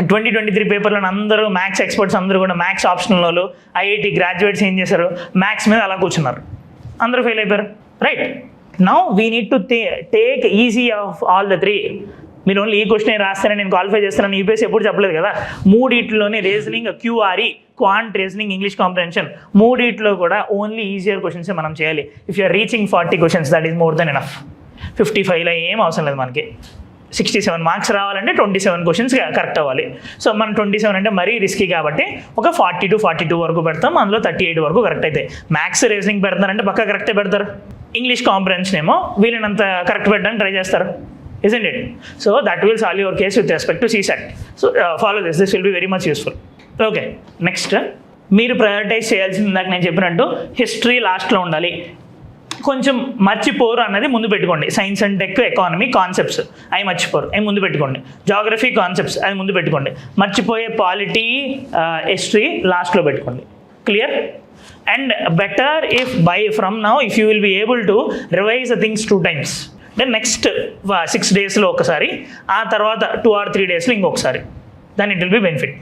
2023 పేపర్లో అందరూ maths experts అందరూ కూడా మ్యాథ్స్ ఆప్షనల్ వాళ్ళు ఐఐటి గ్రాడ్యుయేట్స్ ఏం చేశారు, మ్యాథ్స్ మీద అలా కూర్చున్నారు, అందరూ ఫెయిల్ అయిపోయారు. Right, now we need to take easy of all the three. మీరు ఓన్లీ ఈ క్వశ్చన్ రాస్తేనే నేను క్వాలిఫై చేస్తానని యూపీఎస్సీ ఎప్పుడు చెప్పలేదు కదా. మూడిట్లోనే reasoning, QRE, quant reasoning, English comprehension, మూడిట్లో కూడా ఓన్లీ ఈజియర్ క్వశ్చన్స్ మనం చేయాలి. If you're reaching 40 questions that is more than enough. 55లో ఏం అవసరం లేదు మనకి. 67 మార్క్స్ రావాలంటే 27 క్వశ్చన్స్ కరెక్ట్ అవ్వాలి. సో మనం 27 అంటే మరీ రిస్కీ కాబట్టి ఒక 40 to 42 వరకు పెడతాం, అందులో 38 వరకు కరెక్ట్ అవుతాయి. మ్యాథ్స్ రీజనింగ్ పెడతారంటే పక్కా కరెక్టే పెడతారు. ఇంగ్లీష్ కాంప్రహెన్షన్ ఏమో వీళ్ళనంత కరెక్ట్ పెట్టడానికి ట్రై చేస్తారు, isn't it? So that will solve your case with respect to CSAT. So follow this will be very much useful. Okay, next మీరు ప్రయారిటైజ్ చేయాల్సింది ఇందాక నేను చెప్పినట్టు హిస్టరీ లాస్ట్లో ఉండాలి. కొంచెం మర్చిపోరు అన్నది ముందు పెట్టుకోండి. Science and tech, economy concepts అవి మర్చిపోరు, అవి ముందు పెట్టుకోండి. జాగ్రఫీ కాన్సెప్ట్స్ అది ముందు పెట్టుకోండి. మర్చిపోయే పాలిటీ, హిస్టరీ లాస్ట్లో పెట్టుకోండి. Clear? And better if from now if you will be able to revise the things 2 times. Then next 6 డేస్లో ఒకసారి, ఆ తర్వాత 2 or 3 డేస్లో ఇంకొకసారి. Then it will be benefit.